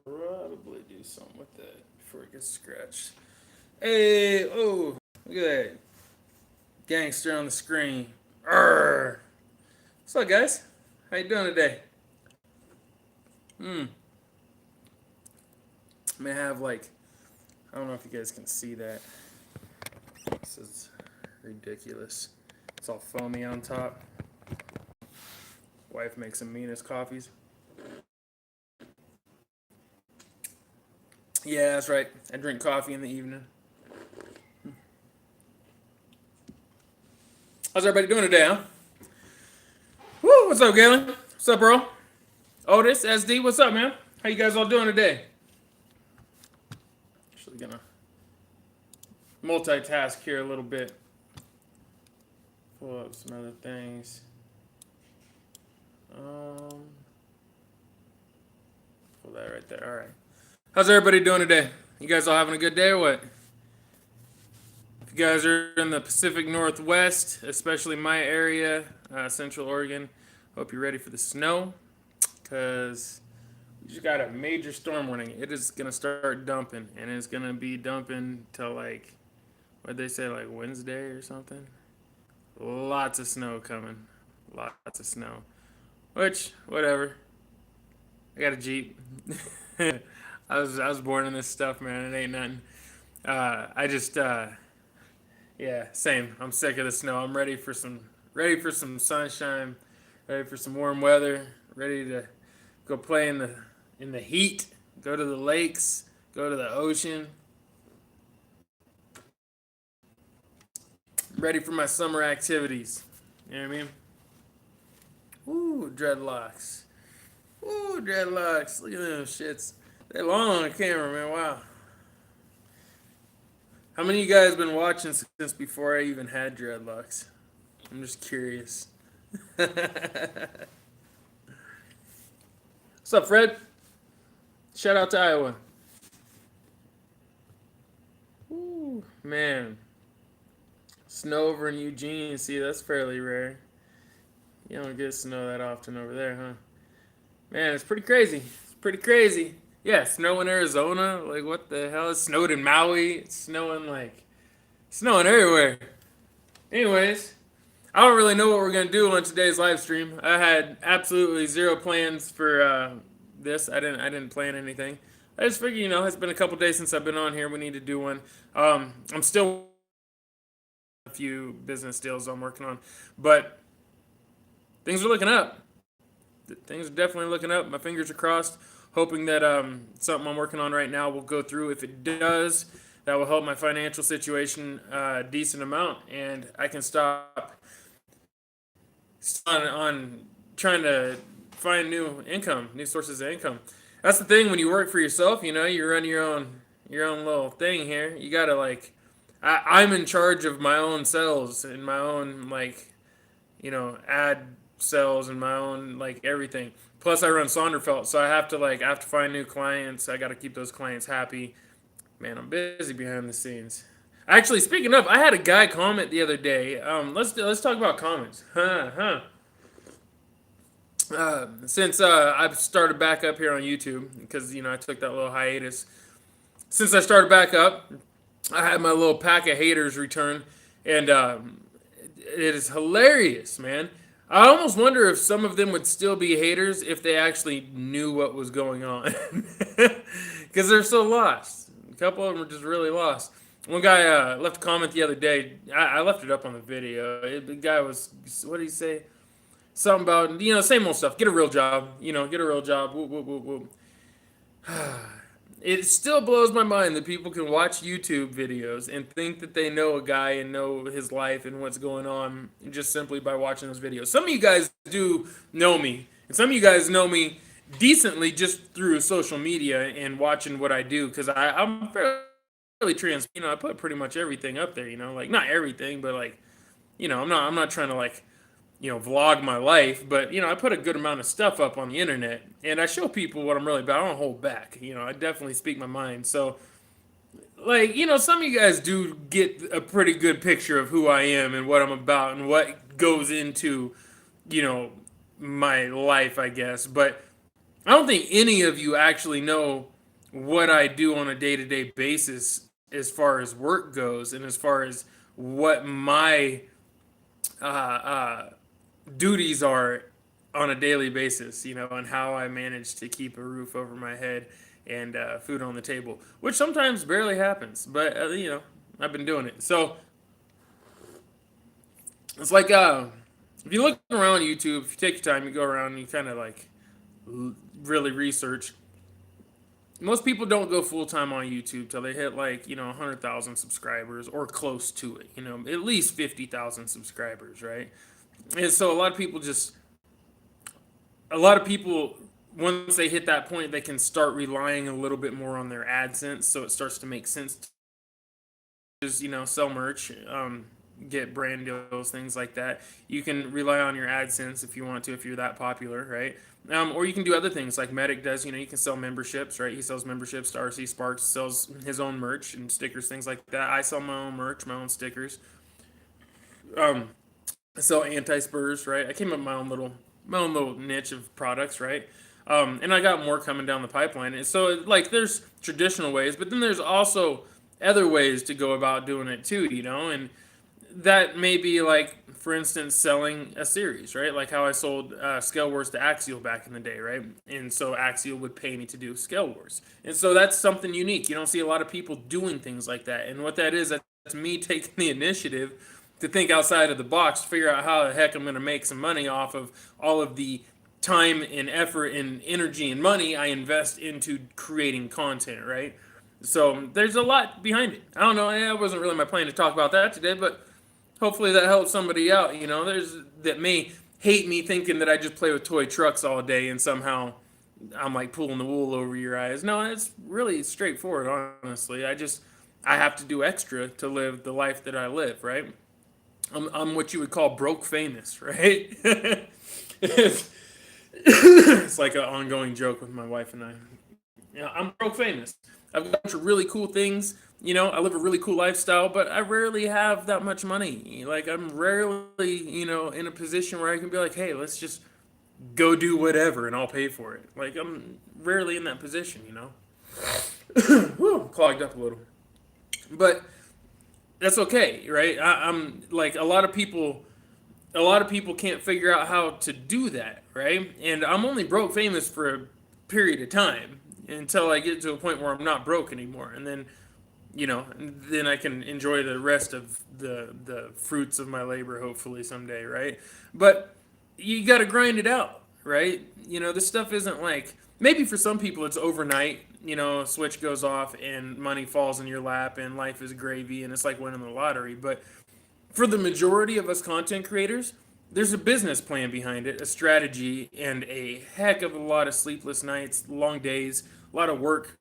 probably do something with that before it gets scratched. Hey, oh, look at that gangster on the screen. Arrgh. What's up, guys? How you doing today? Hmm. May have like, I don't know if you guys can see that. This is ridiculous. It's all foamy on top. Wife makes the meanest coffees. Yeah, that's right. I drink coffee in the evening. How's everybody doing today, huh? Woo, what's up, Galen? What's up, bro? Otis, SD, what's up, man? How you guys all doing today? Actually gonna multitask here a little bit. Pull up some other things. Pull that right there. All right. How's everybody doing today? You guys all having a good day or what? If you guys are in the Pacific Northwest, especially my area, Central Oregon, hope you're ready for the snow, because we just got a major storm warning. It is going to start dumping, and it's going to be dumping till like, what'd they say, like Wednesday or something? Lots of snow coming. Lots of snow. Which, whatever. I got a Jeep. I was born in this stuff, man. It ain't nothing. Yeah, same. I'm sick of the snow. I'm ready for some sunshine, ready for some warm weather, ready to go play in the heat, go to the lakes, go to the ocean. Ready for my summer activities. You know what I mean? Ooh, dreadlocks. Ooh, dreadlocks. Look at those shits. They're long on camera, man. Wow. How many of you guys been watching since before I even had dreadlocks? I'm just curious. What's up, Fred? Shout out to Iowa. Ooh, man. Snow over in Eugene. See, that's fairly rare. You don't get snow that often over there, huh? Man, it's pretty crazy. It's pretty crazy. Yeah, snow in Arizona. Like, what the hell? It snowed in Maui. It's snowing everywhere. Anyways, I don't really know what we're gonna do on today's live stream. I had absolutely zero plans for this. I didn't plan anything. I just figured, it's been a couple days since I've been on here. We need to do one. I'm still a few business deals I'm working on, but things are looking up. Things are definitely looking up. My fingers are crossed, hoping that something I'm working on right now will go through. If it does, that will help my financial situation a decent amount, and I can stop on trying to find new sources of income. That's the thing when you work for yourself. You run your own little thing here. You gotta I'm in charge of my own sales and my own ad sales and my own everything. Plus, I run Sonderfeld, so I have to find new clients. I got to keep those clients happy. Man, I'm busy behind the scenes. Actually, speaking of, I had a guy comment the other day. Let's talk about comments. Since I've started back up here on YouTube, because I took that little hiatus. Since I started back up, I had my little pack of haters return, and it is hilarious, man. I almost wonder if some of them would still be haters if they actually knew what was going on, because they're so lost. A couple of them are just really lost. One guy left a comment the other day. I left it up on the video. The guy was, what did he say? Something about, same old stuff. Get a real job. Get a real job. Whoop, whoop, whoop, whoop. It still blows my mind that people can watch YouTube videos and think that they know a guy and know his life and what's going on just simply by watching those videos. Some of you guys do know me, and some of you guys know me decently just through social media and watching what I do, because I'm fairly trans. I put pretty much everything up there. Not everything, but I'm not trying to vlog my life, but I put a good amount of stuff up on the internet, and I show people what I'm really about. I don't hold back. I definitely speak my mind. So, some of you guys do get a pretty good picture of who I am and what I'm about and what goes into, my life, I guess. But I don't think any of you actually know what I do on a day-to-day basis as far as work goes, and as far as what my uh, uh, duties are on a daily basis, you know, and how I manage to keep a roof over my head and food on the table, which sometimes barely happens, but you know, I've been doing it. So it's like if you look around YouTube, if you take your time, you go around and you kind of like really research. Most people don't go full time on YouTube till they hit like, you know, 100,000 subscribers or close to it. You know, at least 50,000 subscribers, right? And so a lot of people, once they hit that point, they can start relying a little bit more on their AdSense, so it starts to make sense to, you know, sell merch, get brand deals, things like that. You can rely on your AdSense if you want to, if you're that popular, right? Or you can do other things like Medic does. You know, you can sell memberships, right? He sells memberships to RC Sparks, sells his own merch and stickers, things like that. I sell my own merch, my own stickers. Um, I sell anti-spurs, right? I came up with my own little niche of products, right? And I got more coming down the pipeline. And so like there's traditional ways, but then there's also other ways to go about doing it too, you know, and that may be like, for instance, selling a series, right? Like how I sold Scale Wars to Axial back in the day, right? And so Axial would pay me to do Scale Wars, and so that's something unique. You don't see a lot of people doing things like that, and what that is, that's me taking the initiative to think outside of the box, figure out how the heck I'm going to make some money off of all of the time and effort and energy and money I invest into creating content, right? So there's a lot behind it. I don't know. It wasn't really my plan to talk about that today, but hopefully that helps somebody out. You know, there's that may hate me thinking that I just play with toy trucks all day and somehow I'm like pulling the wool over your eyes. No, it's really straightforward, honestly. I have to do extra to live the life that I live, right? I'm what you would call broke famous, right? It's like an ongoing joke with my wife and I. Yeah, I'm broke famous. I've got a bunch of really cool things. You know, I live a really cool lifestyle, but I rarely have that much money. Like, I'm rarely, you know, in a position where I can be like, hey, let's just go do whatever and I'll pay for it. Like, I'm rarely in that position, you know? Whew, clogged up a little. But that's okay, right? I'm like, a lot of people can't figure out how to do that, right? And I'm only broke famous for a period of time until I get to a point where I'm not broke anymore, and then you know, then I can enjoy the rest of the fruits of my labor, hopefully someday, right? But you got to grind it out, right? You know, this stuff isn't like, maybe for some people it's overnight. You know, a switch goes off and money falls in your lap and life is gravy and it's like winning the lottery. But for the majority of us content creators, there's a business plan behind it, a strategy, and a heck of a lot of sleepless nights, long days, a lot of work,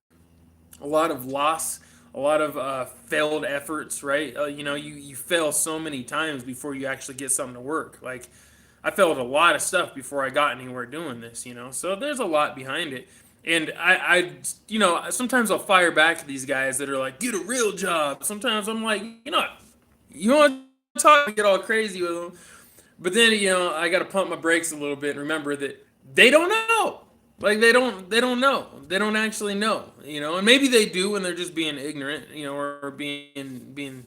a lot of loss, a lot of failed efforts, right? You know, you fail so many times before you actually get something to work. Like, I failed a lot of stuff before I got anywhere doing this, you know? So there's a lot behind it. And you know, sometimes I'll fire back to these guys that are like, get a real job. Sometimes I'm like, you know, you want to talk and get all crazy with them. But then, you know, I got to pump my brakes a little bit and remember that they don't know. Like they don't know. They don't actually know, you know. And maybe they do and they're just being ignorant, you know, or being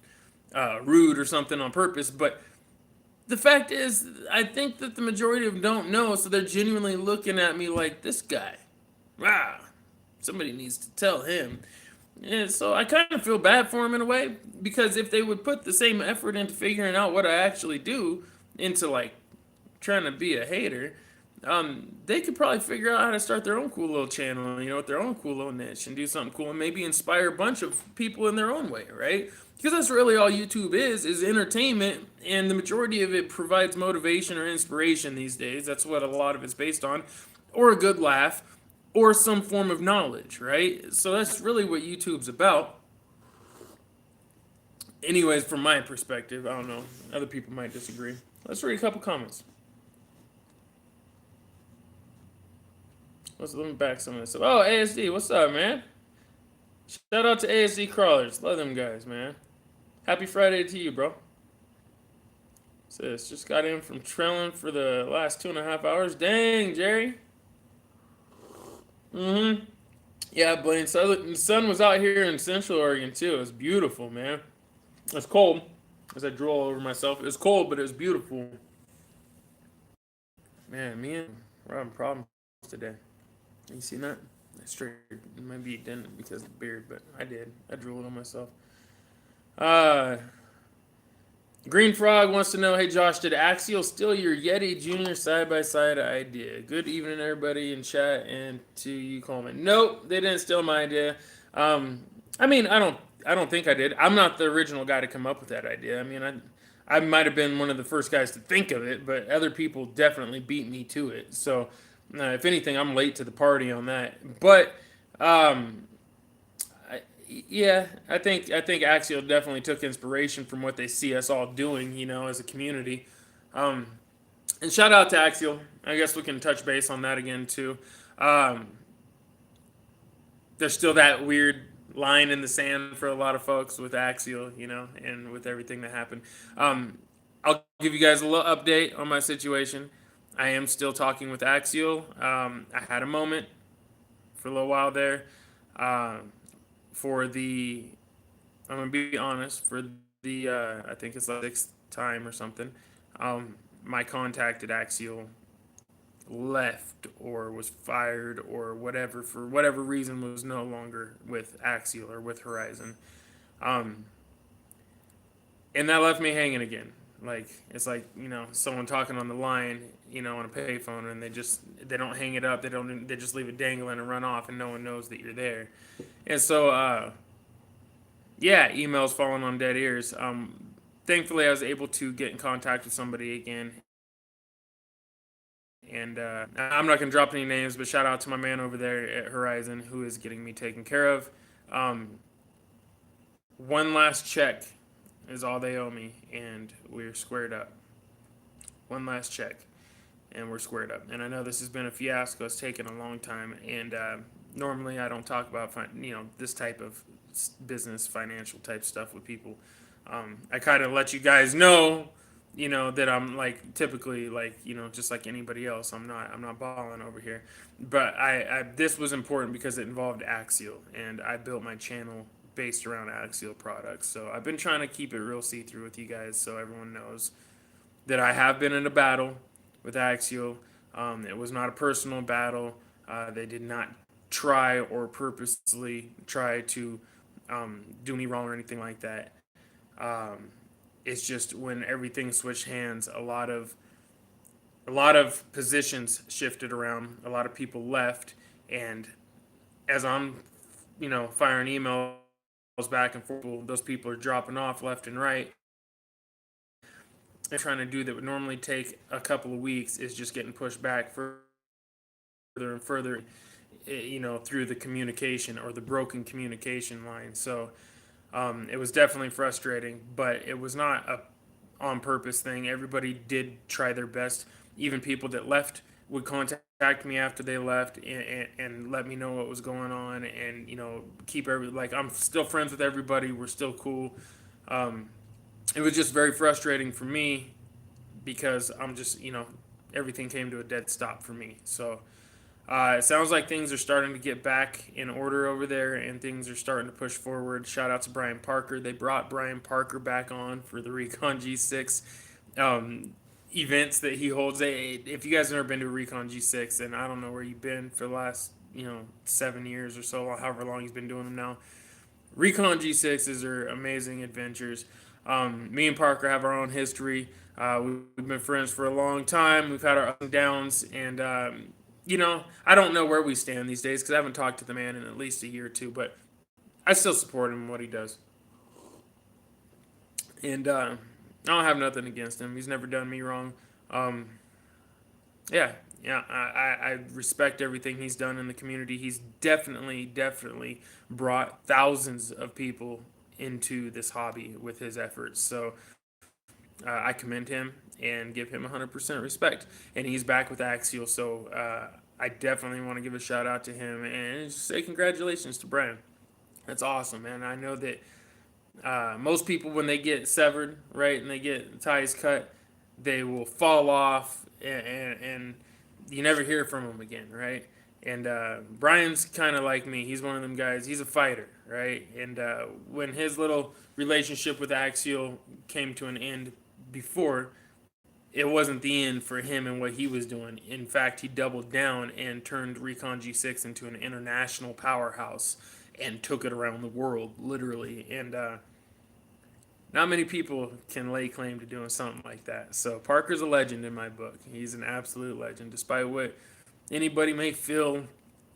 rude or something on purpose, but the fact is, I think that the majority of them don't know, so they're genuinely looking at me like, this guy, wow, somebody needs to tell him. And so I kind of feel bad for him in a way, because if they would put the same effort into figuring out what I actually do, into like trying to be a hater, they could probably figure out how to start their own cool little channel, you know, with their own cool little niche and do something cool and maybe inspire a bunch of people in their own way, right? Because that's really all YouTube is entertainment, and the majority of it provides motivation or inspiration these days. That's what a lot of it's based on, or a good laugh, or some form of knowledge, right? So that's really what YouTube's about. Anyways, from my perspective, I don't know. Other people might disagree. Let's read a couple comments. Let me back some of this up. Oh, ASD, what's up, man? Shout out to ASD crawlers. Love them guys, man. Happy Friday to you, bro. Sis, just got in from trailing for the last 2.5 hours. Dang, Jerry. Mm-hmm. Yeah, Blaine. The sun was out here in Central Oregon too. It was beautiful, man. It's cold. As I drool over myself, it was cold, but it was beautiful. Man, me and we're having problems today. You seen that? I straight. Maybe you didn't because of the beard, but I did. I drooled on myself. Uh, Green Frog wants to know, hey Josh, did Axial steal your Yeti Junior side-by-side idea? Good evening, everybody in chat, and to you, Coleman. Nope, they didn't steal my idea. I mean, I don't think I did. I'm not the original guy to come up with that idea. I mean, I might have been one of the first guys to think of it, but other people definitely beat me to it. So, if anything, I'm late to the party on that. But, yeah, I think Axial definitely took inspiration from what they see us all doing, as a community. Um, and shout out to Axial. I guess we can touch base on that again too. Um, there's still that weird line in the sand for a lot of folks with Axial, and with everything that happened. I'll give you guys a little update on my situation. I am still talking with Axial. I had a moment for a little while there. For the, I'm gonna be honest, for the I think it's the sixth time or something. My contact at Axial left or was fired or whatever, for whatever reason, was no longer with Axial or with Horizon. Um, and that left me hanging again. Like, it's like, someone talking on the line, on a payphone, and they don't hang it up. They just leave it dangling and run off, and no one knows that you're there. And so, yeah, emails falling on dead ears. Thankfully, I was able to get in contact with somebody again. And I'm not going to drop any names, but shout out to my man over there at Horizon who is getting me taken care of. One last check is all they owe me, and we're squared up. One last check, and we're squared up. And I know this has been a fiasco. It's taken a long time, and normally I don't talk about this type of business, financial type stuff with people. I kind of let you guys know, that I'm like typically like, just like anybody else. I'm not balling over here, but I this was important because it involved Axial, and I built my channel based around Axial products. So I've been trying to keep it real see-through with you guys, so everyone knows that I have been in a battle with Axial. It was not a personal battle. They did not try or purposely try to do me wrong or anything like that. It's just when everything switched hands, a lot of positions shifted around. A lot of people left, and as I'm, firing emails back and forth, those people are dropping off left and right. They're trying to do that would normally take a couple of weeks is just getting pushed back further and further, through the communication or the broken communication line. So it was definitely frustrating, but it was not a on purpose thing. Everybody did try their best. Even people that left would contact me after they left and let me know what was going on, and keep like I'm still friends with everybody. We're still cool. It was just very frustrating for me because I'm just everything came to a dead stop for me. So it sounds like things are starting to get back in order over there, and things are starting to push forward. Shout out to Brian Parker. They brought Brian Parker back on for the Recon G6 events that he holds. If you guys have never been to a Recon G6, and I don't know where you've been for the last 7 years or so, however long he's been doing them now. Recon G6s are amazing adventures. Me and Parker have our own history. We've been friends for a long time. We've had our ups and downs, and I don't know where we stand these days because I haven't talked to the man in at least a year or two, but I still support him in what he does. And I don't have nothing against him. He's never done me wrong. Yeah, I respect everything he's done in the community. He's definitely brought thousands of people into this hobby with his efforts. So I commend him and give him 100% respect. And he's back with Axial, so I definitely want to give a shout out to him and just say congratulations to Brian. That's awesome, man. I know that most people, when they get severed, right, and they get ties cut, they will fall off and you never hear from them again, right? And Brian's kind of like me. He's one of them guys. He's a fighter, right? And when his little relationship with Axial came to an end before, it wasn't the end for him and what he was doing. In fact, he doubled down and turned Recon G6 into an international powerhouse and took it around the world, literally. And not many people can lay claim to doing something like that. So Parker's a legend in my book. He's an absolute legend, despite what anybody may feel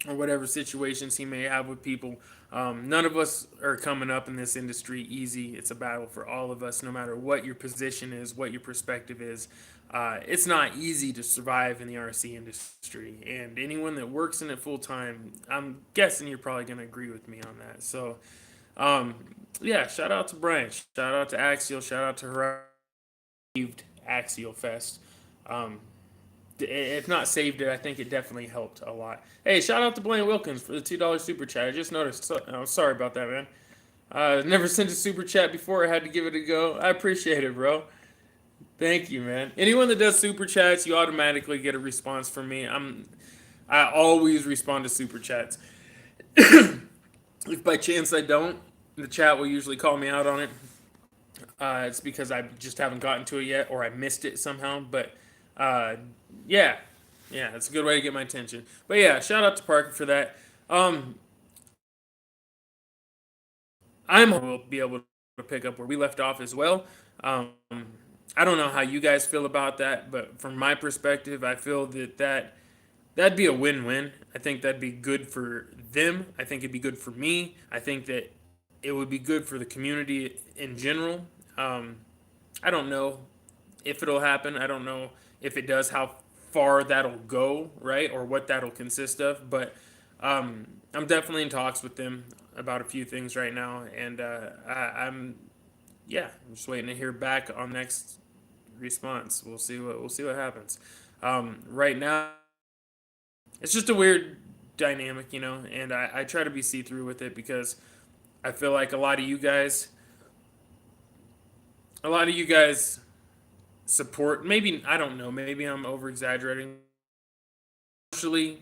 or whatever situations he may have with people. None of us are coming up in this industry easy. It's a battle for all of us, no matter what your position is, what your perspective is. It's not easy to survive in the RC industry. And anyone that works in it full time, I'm guessing you're probably going to agree with me on that. So, um, yeah, shout out to Brian. Shout out to Axial. Shout out to Horizon Axial Fest. Um, if not saved it, I think it definitely helped a lot. Hey, shout out to Blaine Wilkins for the $2 super chat. I just noticed. I'm sorry about that, man. Never sent a super chat before. I had to give it a go. I appreciate it, bro. Thank you, man. Anyone that does super chats, you automatically get a response from me. I always respond to super chats. If by chance I don't, the chat will usually call me out on it. It's because I just haven't gotten to it yet, or I missed it somehow. But uh, yeah, it's a good way to get my attention. But yeah, shout out to Parker for that. I'm will be able to pick up where we left off as well. Um, I don't know how you guys feel about that, but from my perspective, I feel that'd be a win-win. I think that'd be good for them. I think it'd be good for me. I think that it would be good for the community in general. Um, I don't know if it'll happen. I don't know if it does, how far that'll go, right, or what that'll consist of. But I'm definitely in talks with them about a few things right now, and I'm just waiting to hear back on next response. We'll see what happens. Right now, it's just a weird dynamic, and I try to be see through with it because I feel like a lot of you guys support. Maybe I don't know. Maybe I'm over exaggerating. Partially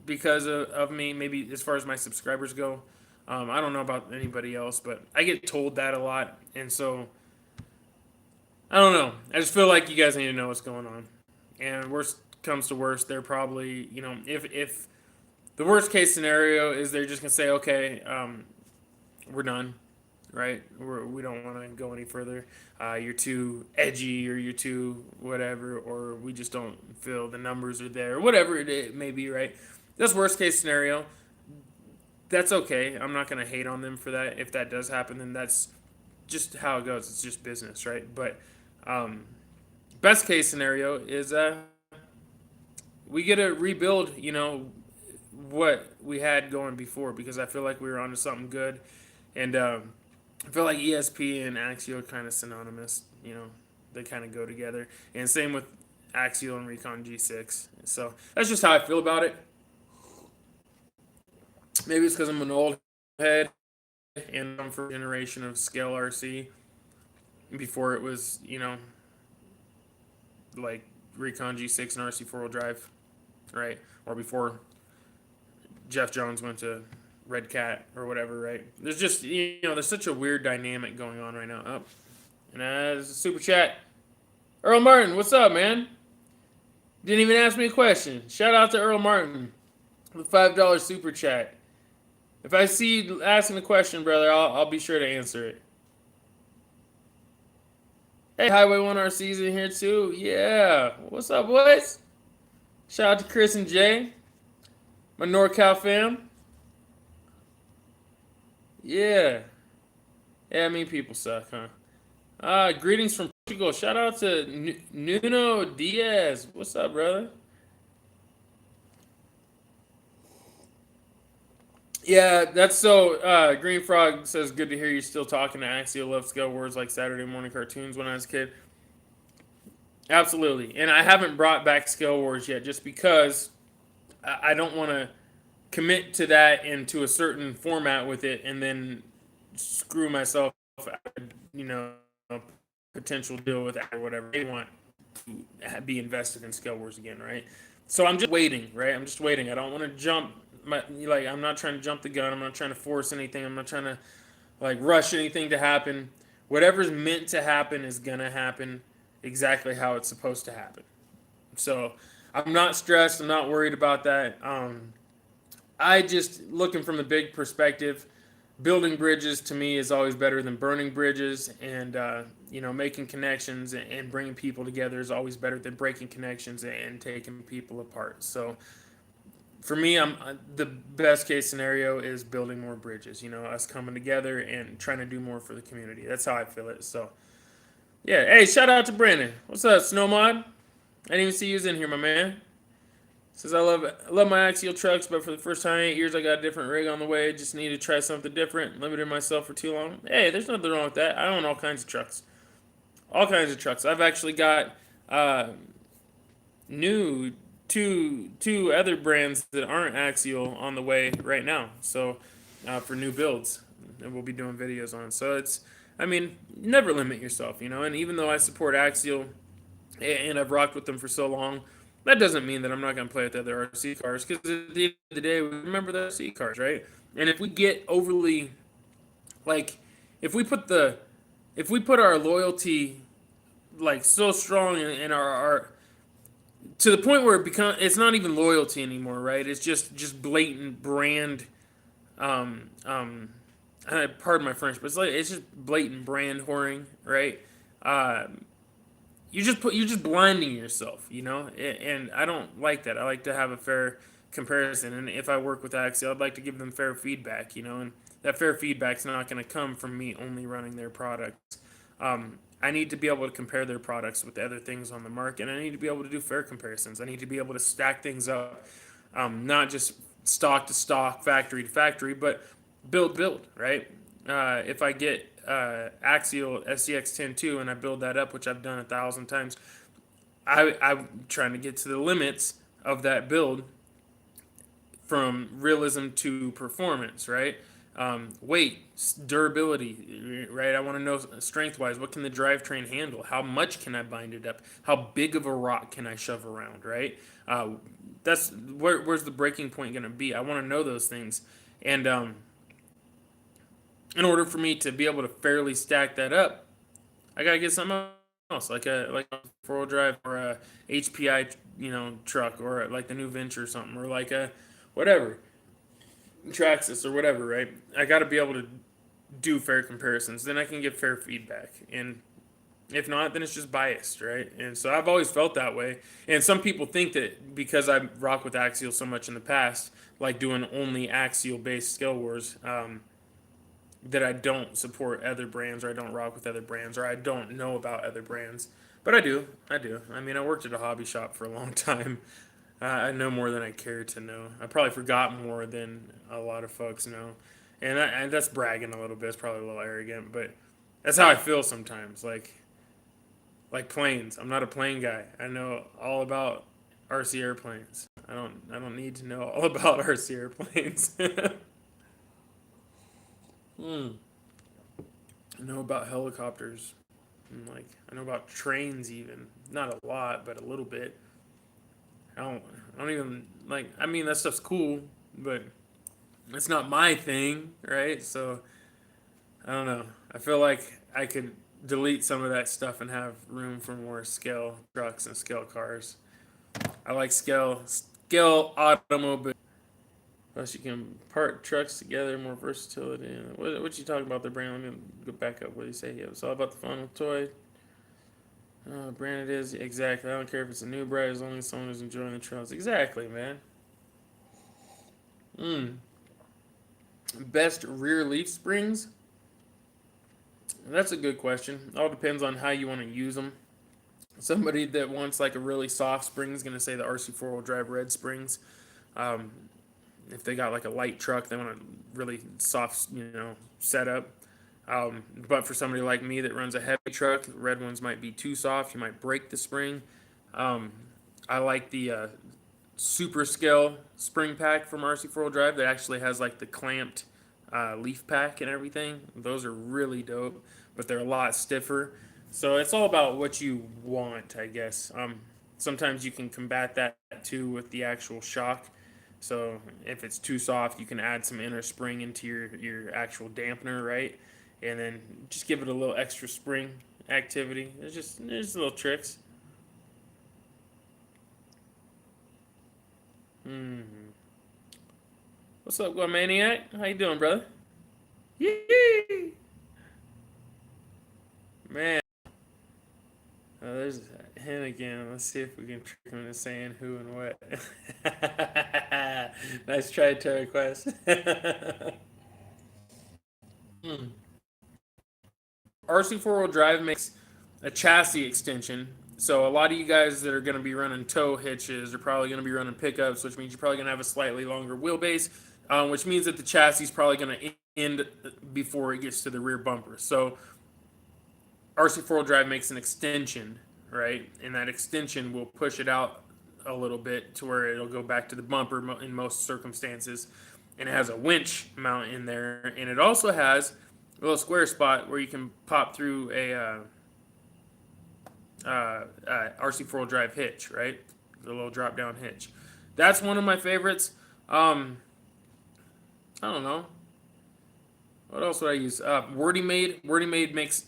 because of me. Maybe as far as my subscribers go. I don't know about anybody else, but I get told that a lot, and so I don't know. I just feel like you guys need to know what's going on. And worst comes to worst, they're probably, if the worst case scenario is they're just gonna say, okay, we're done, right? We don't want to go any further. You're too edgy, or you're too whatever, or we just don't feel the numbers are there, whatever it may be, right? That's worst case scenario. That's okay. I'm not gonna hate on them for that. If that does happen, then that's just how it goes. It's just business, right? But um, best case scenario is we get to rebuild, what we had going before, because I feel like we were onto something good, and I feel like ESP and Axial are kind of synonymous. They kind of go together, and same with Axial and Recon G6. So that's just how I feel about it. Maybe it's because I'm an old head and I'm first generation of Scale RC before it was, like Recon G6 and RC 4-wheel drive, right? Or before Jeff Jones went to Red Cat or whatever, right? There's just, there's such a weird dynamic going on right now. Oh, and there's a super chat. Earl Martin, what's up, man? Didn't even ask me a question. Shout out to Earl Martin with $5 super chat. If I see you asking a question, brother, I'll be sure to answer it. Hey, Highway 1 RC's in here too. Yeah. What's up, boys? Shout out to Chris and Jay, my NorCal fam. Yeah. Yeah, I mean, people suck, huh? Greetings from Portugal. Shout out to Nuno Diaz. What's up, brother? Yeah, that's so. Green Frog says, "Good to hear you still talking to Axial. Love Scale Wars like Saturday morning cartoons when I was a kid." Absolutely, and I haven't brought back Scale Wars yet, just because I don't want to commit to that into a certain format with it, and then screw myself, you know, potential deal with that or whatever. They want to be invested in Scale Wars again, right? So I'm just waiting, right? I'm just waiting. I don't want to jump. I'm not trying to jump the gun. I'm not trying to force anything. I'm not trying to like rush anything to happen. Whatever's meant to happen is gonna happen exactly how it's supposed to happen. So I'm not stressed. I'm not worried about that. I just looking from the big perspective. Building bridges to me is always better than burning bridges, and making connections and bringing people together is always better than breaking connections and taking people apart. So for me, the best case scenario is building more bridges. Us coming together and trying to do more for the community. That's how I feel it. So yeah, hey, shout out to Brandon. What's up, Snowmod? I didn't even see you was in here, my man. Says I love my Axial trucks, but for the first time in 8 years, I got a different rig on the way. Just need to try something different. Limited myself for too long. Hey, there's nothing wrong with that. I own all kinds of trucks. All kinds of trucks. I've actually got new two other brands that aren't Axial on the way right now. So for new builds, and we'll be doing videos on. So never limit yourself, And even though I support Axial and I've rocked with them for so long, that doesn't mean that I'm not going to play with the other RC cars, because at the end of the day, we remember the RC cars, right? And if we get overly, like, if we put our loyalty like so strong in our to the point where it's not even loyalty anymore, right? It's just blatant brand. Um, um, Pardon my French, but it's just blatant brand whoring, right? Um, you're just blinding yourself, and I don't like that. I like to have a fair comparison, and if I work with Axial, I'd like to give them fair feedback, and that fair feedback's not going to come from me only running their products. I need to be able to compare their products with the other things on the market, and I need to be able to do fair comparisons. I need to be able to stack things up, not just stock to stock, factory to factory, but build, right? If I get Axial SCX 10.2 and I build that up, which I've done 1,000 times, I'm trying to get to the limits of that build from realism to performance, right? Weight, durability, right? I want to know strength-wise, what can the drivetrain handle? How much can I bind it up? How big of a rock can I shove around, right? That's where's the breaking point going to be? I want to know those things, and in order for me to be able to fairly stack that up, I gotta get something else, like a four-wheel drive or a HPI, truck, or like the new Venture or something, or like a whatever Traxxas or whatever, right? I got to be able to do fair comparisons. Then I can get fair feedback, and if not, then it's just biased, right? And so I've always felt that way. And some people think that because I rock with Axial so much in the past, like doing only Axial-based scale wars, that I don't support other brands, or I don't rock with other brands, or I don't know about other brands. But I do. I mean, I worked at a hobby shop for a long time. I know more than I care to know. I probably forgot more than a lot of folks know. And that's bragging a little bit. It's probably a little arrogant, but that's how I feel sometimes. Like planes. I'm not a plane guy. I know all about RC airplanes. I don't need to know all about RC airplanes. I know about helicopters. And I know about trains even. Not a lot, but a little bit. I don't even like. I mean, that stuff's cool, but it's not my thing, right? So I don't know. I feel like I could delete some of that stuff and have room for more scale trucks and scale cars. I like scale automobile. Plus, you can part trucks together, more versatility. What you talking about there, Brandon? Let me go back up. What do you say? Yeah, it's all about the fun with toy. Brand it is exactly. I don't care if it's a new brand as long as someone is enjoying the trails. Exactly, man. Best rear leaf springs? That's a good question. It all depends on how you want to use them. Somebody that wants like a really soft spring is going to say the RC four-wheel drive red springs. Um, if they got like a light truck, they want a really soft, setup. But for somebody like me that runs a heavy truck, red ones might be too soft. You might break the spring. I like the super scale spring pack from RC four-wheel drive that actually has like the clamped leaf pack and everything. Those are really dope, but they're a lot stiffer. So it's all about what you want, I guess. sometimes you can combat that too with the actual shock. So if it's too soft, you can add some inner spring into your actual dampener, right? And then just give it a little extra spring activity. There's little tricks. What's up, Maniac? How you doing, brother? Yee! Man, there's him again. Let's see if we can trick him into saying who and what. Nice try, Terry Quest. RC four-wheel drive makes a chassis extension. So a lot of you guys that are going to be running tow hitches are probably going to be running pickups, which means you're probably going to have a slightly longer wheelbase, which means that the chassis is probably going to end before it gets to the rear bumper. So RC four-wheel drive makes an extension, right? And that extension will push it out a little bit to where it'll go back to the bumper in most circumstances. And it has a winch mount in there, and it also has a little square spot where you can pop through a RC four-wheel drive hitch, right? The little drop-down hitch. That's one of my favorites. I don't know. What else would I use? Wordy Made. Wordy Made makes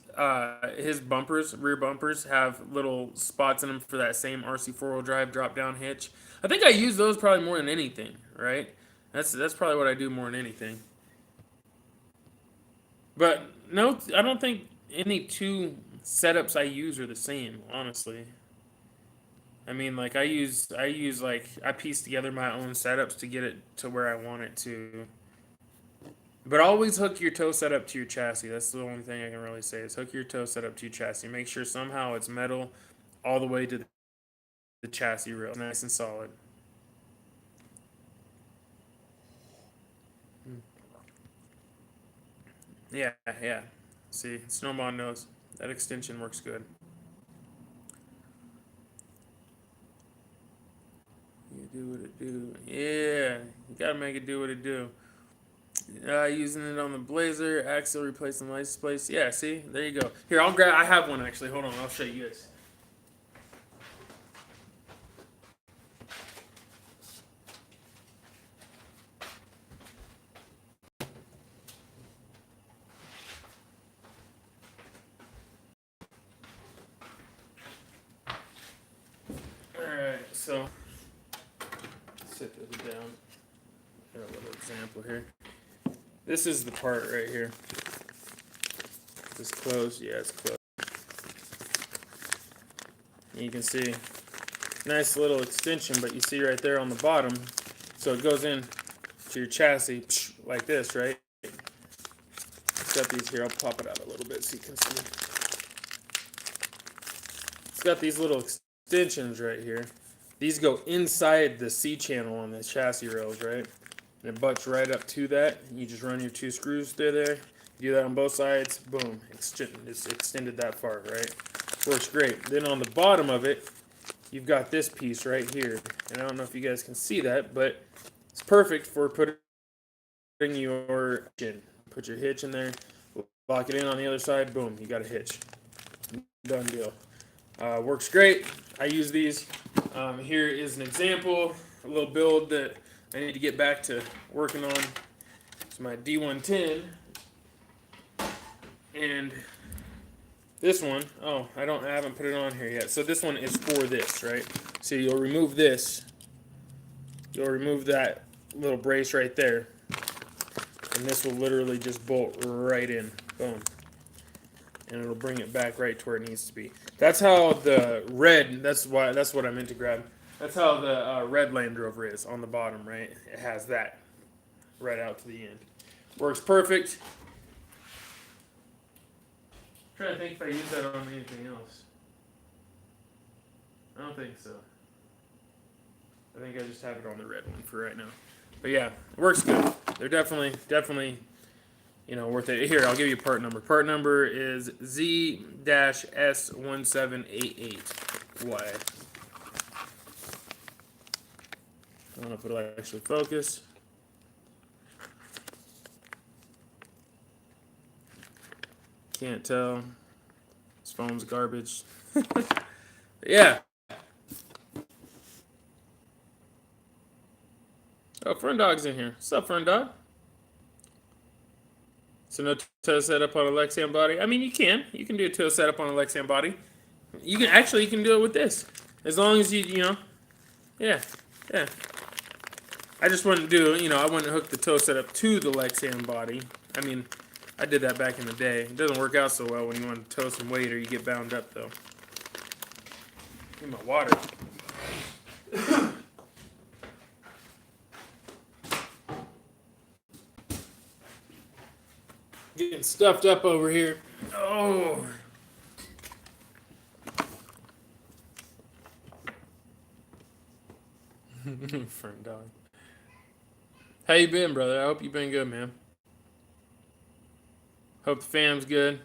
his bumpers, rear bumpers, have little spots in them for that same RC four-wheel drive drop-down hitch. I think I use those probably more than anything, right? That's probably what I do more than anything. But no, I don't think any two setups I use are the same, honestly. I mean, like I use like I piece together my own setups to get it to where I want it to. But always hook your tow setup to your chassis. That's the only thing I can really say is hook your tow setup to your chassis. Make sure somehow it's metal all the way to the chassis rail, nice and solid. Yeah, yeah. See, Snowball knows that extension works good. You do what it do. Yeah, you gotta make it do what it do. Using it on the Blazer, Axial replacing license plates. Yeah, see, there you go. Here, I'll grab. I have one actually. Hold on, I'll show you guys. Alright, so sit this down. Got a little example here. This is the part right here. Is this closed? Yeah, it's closed. And you can see nice little extension, but you see right there on the bottom, so it goes in to your chassis like this, right? It's got these here. I'll pop it out a little bit so you can see. It's got these little extensions right here. These go inside the C channel on the chassis rails, right? And it butts right up to that. You just run your two screws through there. You do that on both sides. Boom. It's extended that far, right? Works great. Then on the bottom of it, you've got this piece right here. And I don't know if you guys can see that, but it's perfect for putting your hitch in. Put your hitch in there. Lock it in on the other side. Boom. You got a hitch. Done deal. Works great. I use these. Here is an example, a little build that I need to get back to working on. It's my D110. And this one, oh, I haven't put it on here yet. So this one is for this, right? So you'll remove this. You'll remove that little brace right there. And this will literally just bolt right in. Boom. And it'll bring it back right to where it needs to be. That's how the red, that's what I meant to grab. That's how the red Land Rover is on the bottom, right? It has that right out to the end. Works perfect. I'm trying to think if I use that on anything else. I don't think so. I think I just have it on the red one for right now. But yeah, it works good. They're definitely, you know, worth it. Here, I'll give you a part number. Part number is Z-S1788Y. I don't know if it'll actually focus. Can't tell. This phone's garbage. Yeah. Oh, Fern Dog's in here. What's up, Fern Dog? So no toe setup on a Lexian body. I mean, you can. You can do a toe setup on a Lexian body. You can actually, you can do it with this, as long as you know. Yeah, yeah. I just wouldn't do, I wouldn't hook the toe setup to the Lexian body. I mean, I did that back in the day. It doesn't work out so well when you want to toe some weight or you get bound up, though. Give me my water. Getting stuffed up over here. Oh. Fern Dog. How you been, brother? I hope you've been good, man. Hope the fam's good.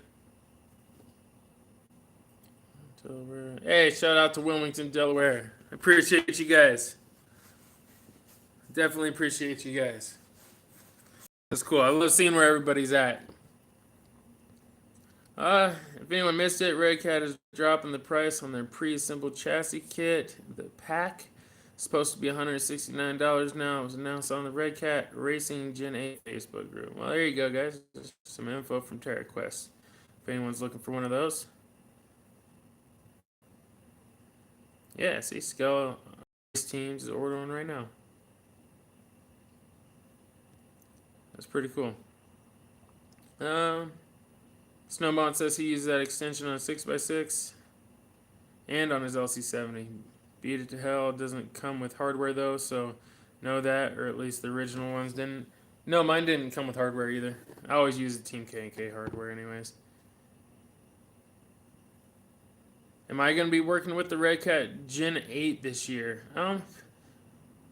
Hey, shout out to Wilmington, Delaware. I appreciate you guys. Definitely appreciate you guys. That's cool. I love seeing where everybody's at. If anyone missed it, Red Cat is dropping the price on their pre-assembled chassis kit. The pack is supposed to be $169 now. It was announced on the Red Cat Racing Gen 8 Facebook group. Well, there you go, guys. Just some info from TerraQuest. If anyone's looking for one of those. Yeah, see, Scala teams is ordering right now. That's pretty cool. Snowbond says he uses that extension on a 6x6 and on his LC70. Beat it to hell. Doesn't come with hardware though, so know that, or at least the original ones didn't. No, mine didn't come with hardware either. I always use the Team K&K hardware anyways. Am I going to be working with the Red Cat Gen 8 this year?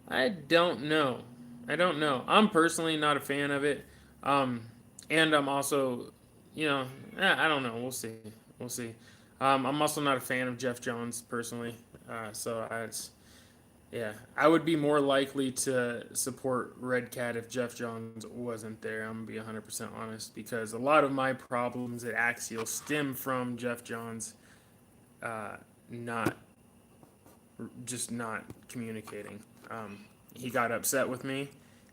I don't know. I'm personally not a fan of it. And I'm also, I don't know. We'll see. I'm also not a fan of Jeff Johns personally. I would be more likely to support Red Cat if Jeff Johns wasn't there. I'm going to be 100% honest, because a lot of my problems at Axial stem from Jeff Johns not communicating. He got upset with me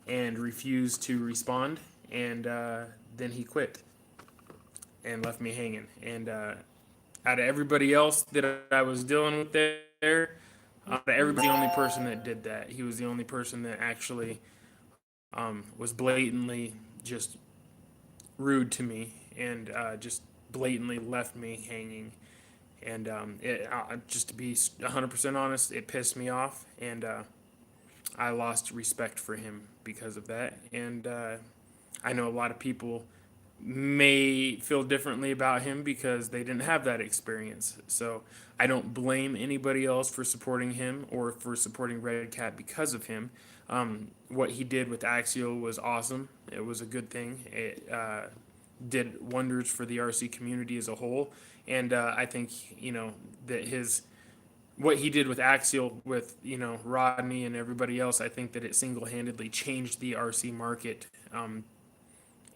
and refused to respond, and then he quit and left me hanging. And out of everybody else that I was dealing with there, everybody's the only person that did that. He was the only person that actually was blatantly just rude to me and just blatantly left me hanging. And just to be 100% honest, it pissed me off, and I lost respect for him because of that. And I know a lot of people may feel differently about him because they didn't have that experience. So I don't blame anybody else for supporting him or for supporting Red Cat because of him. What he did with Axial was awesome. It was a good thing. It did wonders for the RC community as a whole. And I think, that what he did with Axial, with, Rodney and everybody else, I think that it single-handedly changed the RC market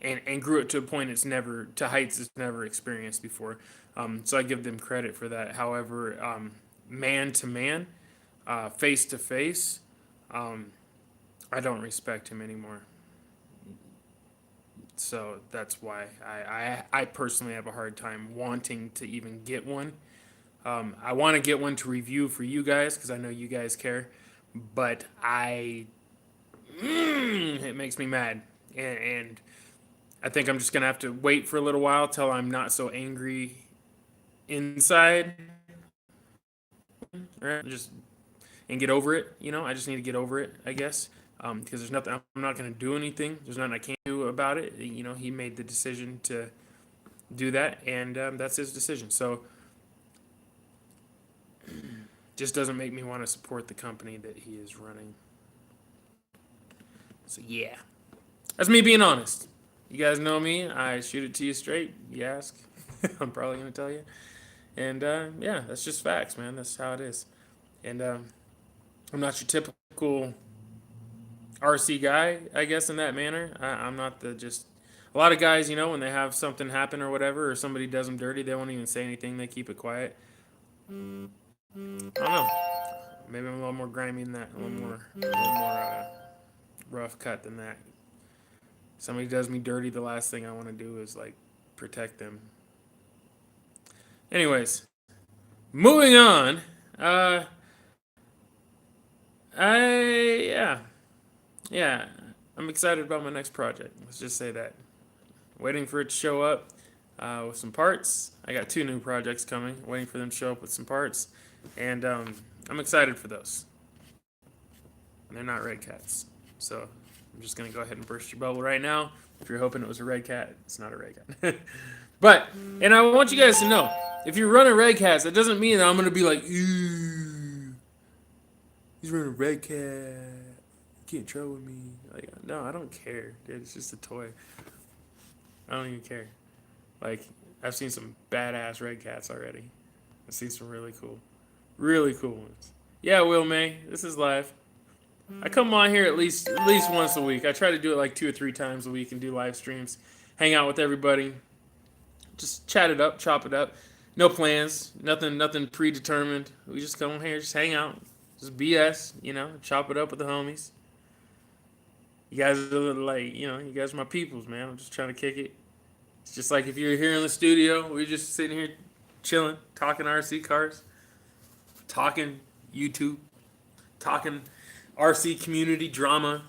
and grew it to a point to heights it's never experienced before. So I give them credit for that. However, man to man, face to face, I don't respect him anymore. So that's why I personally have a hard time wanting to even get one. I want to get one to review for you guys because I know you guys care, but it makes me mad, and I think I'm just gonna have to wait for a little while till I'm not so angry inside, right? And get over it. I just need to get over it, I guess. Because there's nothing, I'm not going to do anything. There's nothing I can't do about it. He made the decision to do that, and that's his decision. So, just doesn't make me want to support the company that he is running. So, yeah. That's me being honest. You guys know me. I shoot it to you straight. You ask. I'm probably going to tell you. And, that's just facts, man. That's how it is. And I'm not your typical RC guy, I guess, in that manner. I'm not a lot of guys, when they have something happen or whatever, or somebody does them dirty, they won't even say anything. They keep it quiet. I don't know. Maybe I'm a little more grimy than that. A little more rough cut than that. Somebody does me dirty, the last thing I want to do is like protect them. Anyways, moving on. Yeah, I'm excited about my next project. Let's just say that. Waiting for it to show up with some parts. I got 2 new projects coming. Waiting for them to show up with some parts, and I'm excited for those. And they're not red cats, so I'm just gonna go ahead and burst your bubble right now. If you're hoping it was a red cat, it's not a red cat. But, and I want you guys to know, if you're running red cats, that doesn't mean that I'm gonna be like, ooh, he's running red cat. You can't trouble me. Like, no, I don't care, dude. It's just a toy. I don't even care. Like, I've seen some badass red cats already. I've seen some really cool ones. Yeah, Will May, this is live. I come on here at least once a week. I try to do it like 2 or 3 times a week and do live streams, hang out with everybody, just chat it up, chop it up. No plans, nothing predetermined. We just come here, just hang out, just BS, chop it up with the homies. You guys are like, you guys are my peoples, man. I'm just trying to kick it. It's just like if you're here in the studio, we're just sitting here chilling, talking RC cars, talking YouTube, talking RC community drama.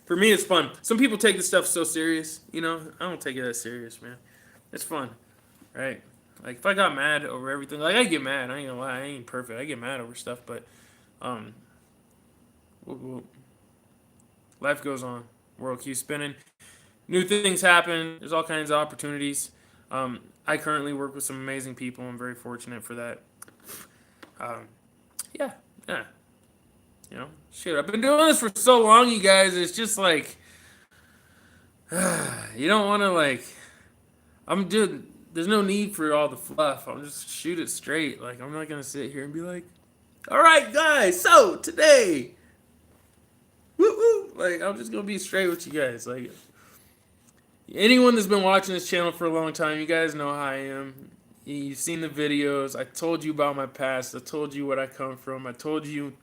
For me, it's fun. Some people take this stuff so serious, I don't take it that serious, man. It's fun, right? Like, if I got mad over everything, like, I get mad. I ain't gonna lie, I ain't perfect. I get mad over stuff, but life goes on. World keeps spinning. New things happen. There's all kinds of opportunities. I currently work with some amazing people. I'm very fortunate for that. Yeah. Shit, I've been doing this for so long, you guys. It's just like, you don't want to, like, there's no need for all the fluff. I'll just shoot it straight. Like, I'm not going to sit here and be like, all right, guys, so today, woo-woo. Like, I'm just going to be straight with you guys. Like, anyone that's been watching this channel for a long time, you guys know how I am. You've seen the videos. I told you about my past. I told you what I come from. I told you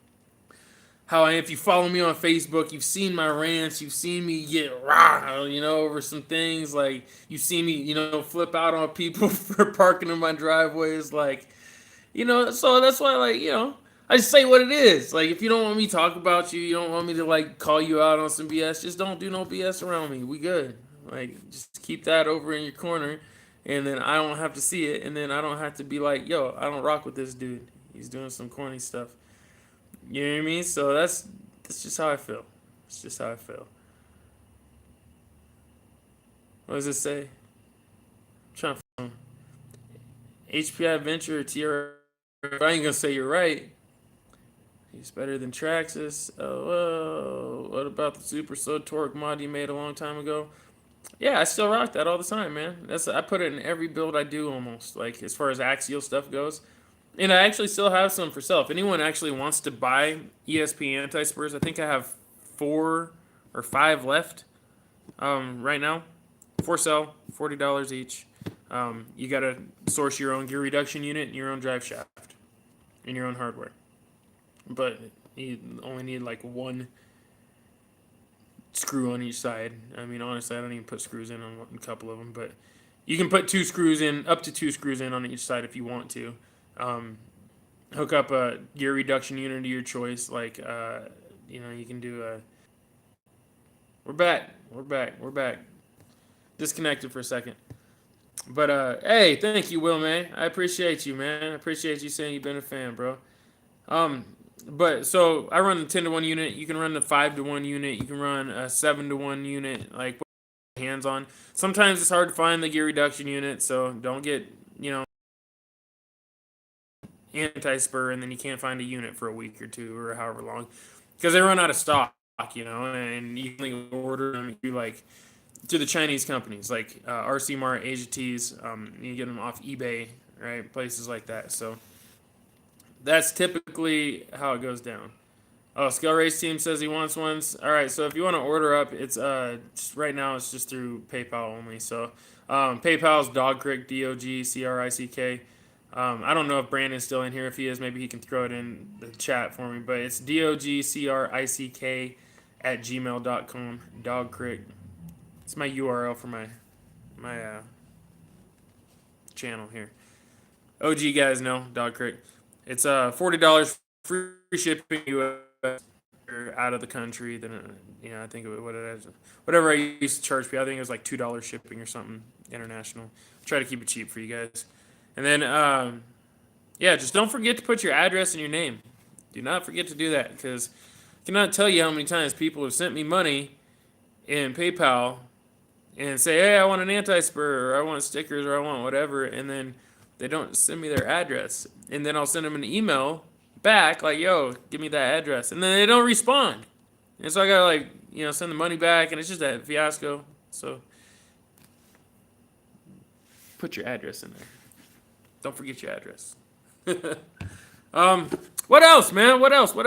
how I am. If you follow me on Facebook, you've seen my rants. You've seen me get raw, over some things. Like, you've seen me, flip out on people for parking in my driveways. Like, so that's why, like, I just say what it is. Like, if you don't want me to talk about you, you don't want me to, like, call you out on some BS, just don't do no BS around me. We good. Like, just keep that over in your corner, and then I don't have to see it, and then I don't have to be like, yo, I don't rock with this dude. He's doing some corny stuff. You know what I mean? So that's just how I feel. It's just how I feel. What does it say? I'm trying to find HPI Adventure or TR. I ain't gonna say you're right. He's better than Traxxas. Oh, what about the Super Slow Torque mod you made a long time ago? Yeah, I still rock that all the time, man. I put it in every build I do almost, like, as far as Axial stuff goes. And I actually still have some for sale. If anyone actually wants to buy ESP anti-spurs, I think I have 4 or 5 left right now. For sale, $40 each. You got to source your own gear reduction unit and your own drive shaft and your own hardware. But you only need like 1 screw on each side. I mean, honestly, I don't even put screws in on a couple of them, but you can put 2 screws in, up to 2 screws in on each side if you want to. Hook up a gear reduction unit of your choice. Like, you can do a... We're back. Disconnected for a second. But, hey, thank you, Will, man. I appreciate you, man. I appreciate you saying you've been a fan, bro. But, so, I run the 10-to-1 unit. You can run the 5-to-1 unit. You can run a 7-to-1 unit, like, hands on. Sometimes it's hard to find the gear reduction unit, so don't get, anti-spur and then you can't find a unit for a week or 2 or however long. Because they run out of stock, and you can order them through, like, to the Chinese companies, like RC Mart, Asia Tees. You get them off eBay, right? Places like that. So that's typically how it goes down. Oh, Scale Race Team says he wants ones. All right, so if you want to order up, it's just right now it's just through PayPal only. So PayPal's DOGCRICK, DOGCRICK. I don't know if Brandon's still in here. If he is, maybe he can throw it in the chat for me. But it's DOGCRICK at gmail.com. DOGCRICK. It's my URL for my channel here. OG guys know DOGCRICK. It's $40 free shipping US or out of the country. Then I think of it what it is. Whatever I used to charge people, I think it was like $2 shipping or something international. Try to keep it cheap for you guys. And then just don't forget to put your address and your name. Do not forget to do that, because I cannot tell you how many times people have sent me money in PayPal and say, hey, I want an anti-spur, or I want stickers, or I want whatever, and then they don't send me their address. And then I'll send them an email back like, yo, give me that address. And then they don't respond. And so I gotta send the money back, and it's just that fiasco. So put your address in there. Don't forget your address. What else, man? What else? I'm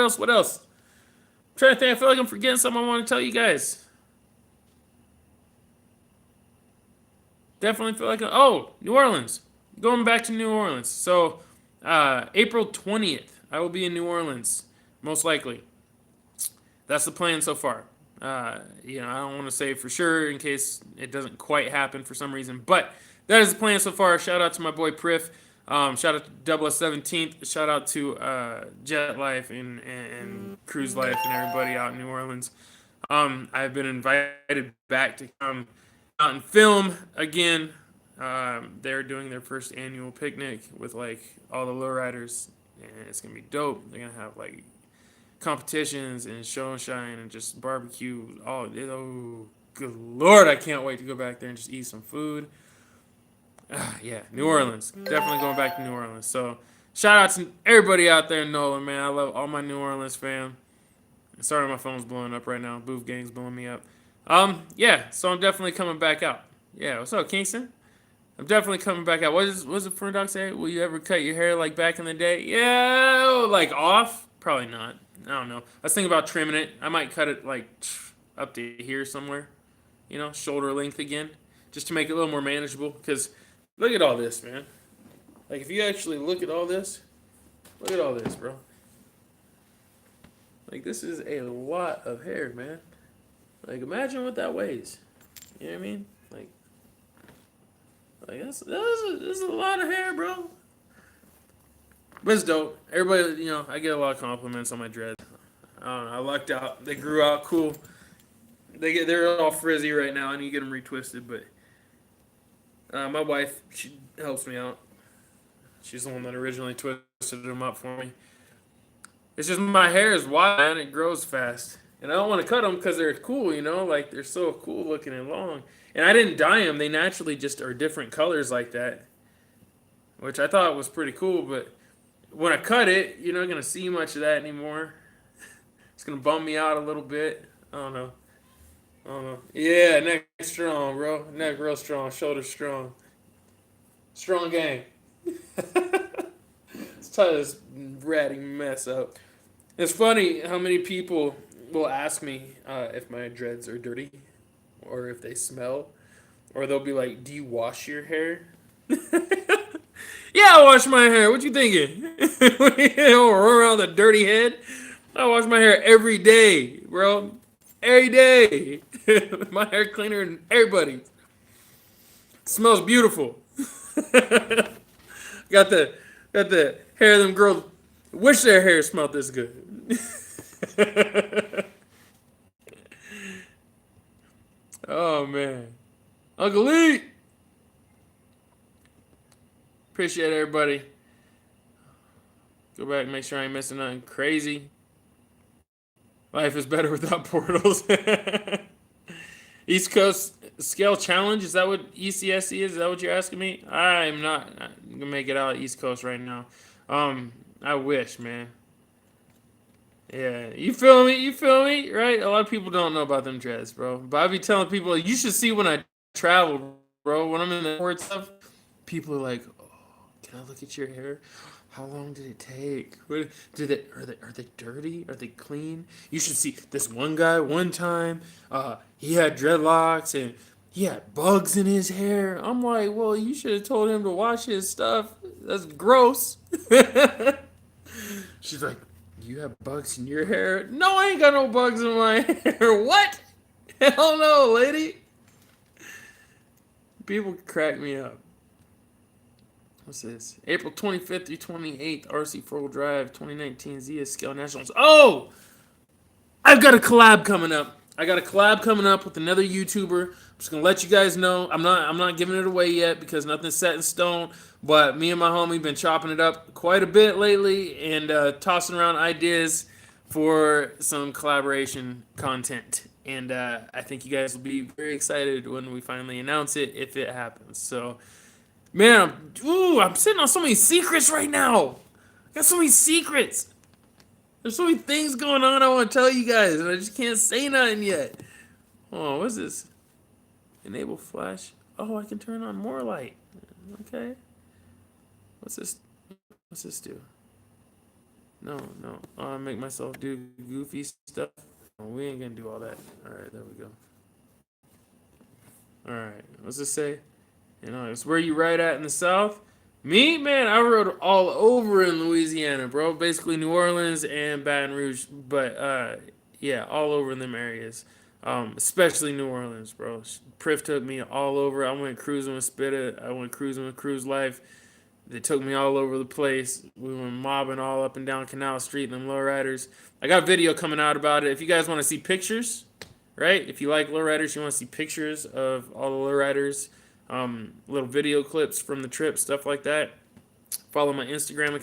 trying to think. I feel like I'm forgetting something I want to tell you guys. Definitely feel like New Orleans. Going back to New Orleans. So April 20th, I will be in New Orleans, most likely. That's the plan so far. I don't want to say for sure in case it doesn't quite happen for some reason, but that is the plan so far. Shout out to my boy Priff. Shout out to Double 17th. Shout out to Jet Life and Cruise Life and everybody out in New Orleans. I've been invited back to come out and film again. They're doing their first annual picnic with all the lowriders, and it's gonna be dope. They're gonna have competitions and show and shine and just barbecue. Oh, good Lord, I can't wait to go back there and just eat some food. Yeah, New Orleans. Definitely going back to New Orleans. So, shout out to everybody out there in NOLA, man. I love all my New Orleans fam. Sorry, my phone's blowing up right now. Booth Gang's blowing me up. So I'm definitely coming back out. Yeah, what's up, Kingston? I'm definitely coming back out. What's the front dog say? Will you ever cut your hair like back in the day? Yeah, off? Probably not. I don't know. I was thinking about trimming it. I might cut it up to here somewhere. Shoulder length again. Just to make it a little more manageable. Because look at all this, man. If you actually look at all this, bro. This is a lot of hair, man. Imagine what that weighs. You know what I mean? This is a lot of hair, bro. But it's dope. Everybody, I get a lot of compliments on my dreads. I don't know. I lucked out. They grew out cool. They're all frizzy right now. I need to get them retwisted, but my wife, she helps me out. She's the one that originally twisted them up for me. It's just my hair is wide and it grows fast. And I don't want to cut them because they're cool, they're so cool looking and long. And I didn't dye them. They naturally just are different colors like that, which I thought was pretty cool. But when I cut it, you're not going to see much of that anymore. It's going to bum me out a little bit. I don't know. Yeah, neck strong, bro. Neck real strong. Shoulder strong. Strong gang. Let's tie this ratty mess up. It's funny how many people will ask me if my dreads are dirty or if they smell. Or they'll be like, do you wash your hair? Yeah, I wash my hair. What you thinking? Around the dirty head? I wash my hair every day, bro. Every day. My hair cleaner than everybody. Smells beautiful. Got the hair of them girls. Wish their hair smelled this good. Oh man. Uncle Lee. Appreciate everybody. Go back and make sure I ain't missing nothing crazy. Life is better without portals. East Coast Scale Challenge, is that what ECSC is? Is that what you're asking me? I'm not going to make it out East Coast right now. I wish, man. Yeah, you feel me? Right? A lot of people don't know about them dreads, bro. But I be telling people, you should see when I travel, bro. When I'm in the airport stuff, people are like, oh, can I look at your hair? How long did it take? Are they dirty? Are they clean? You should see this one guy one time. He had dreadlocks and he had bugs in his hair. I'm like, well, you should have told him to wash his stuff. That's gross. She's like, you have bugs in your hair? No, I ain't got no bugs in my hair. What? Hell no, lady. People crack me up. What's this? April 25th through 28th, RC 4-wheel drive, 2019 Zia Scale Nationals. Oh! I've got a collab coming up. I got a collab coming up with another YouTuber. I'm just gonna let you guys know. I'm not giving it away yet because nothing's set in stone. But me and my homie been chopping it up quite a bit lately and tossing around ideas for some collaboration content. And I think you guys will be very excited when we finally announce it, if it happens. So, man, I'm sitting on so many secrets right now. I got so many secrets. There's so many things going on I want to tell you guys, and I just can't say nothing yet. Oh, what's this? Enable flash. Oh, I can turn on more light. Okay. What's this? What's this do? No. Oh, I make myself do goofy stuff. Oh, we ain't gonna do all that. All right, there we go. All right. What's this say? You know, it's where you ride at in the South. Me, man, I rode all over in Louisiana, bro. Basically New Orleans and Baton Rouge. But, yeah, all over in them areas. Especially New Orleans, bro. Priff took me all over. I went cruising with Spitta. I went cruising with Cruise Life. They took me all over the place. We went mobbing all up and down Canal Street and them lowriders. I got a video coming out about it. If you guys want to see pictures, right? If you like lowriders, you want to see pictures of all the lowriders. Little video clips from the trip, stuff like that. Follow my Instagram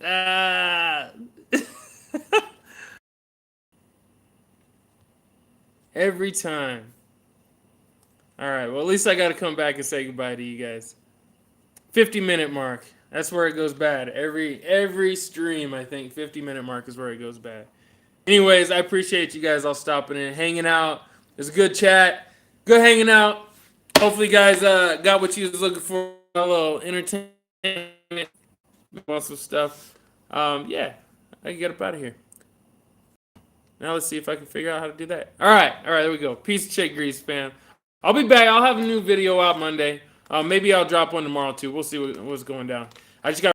account. Every time. All right, well, at least I got to come back and say goodbye to you guys. 50-minute mark. That's where it goes bad. Every stream, I think, 50-minute mark is where it goes bad. Anyways, I appreciate you guys all stopping in, hanging out. It was a good chat. Good hanging out. Hopefully, you guys got what you was looking for. A little entertainment, want some stuff. Yeah, I can get up out of here. Now let's see if I can figure out how to do that. All right, there we go. Piece of shit grease, fam. I'll be back. I'll have a new video out Monday. Maybe I'll drop one tomorrow too. We'll see what's going down. I just got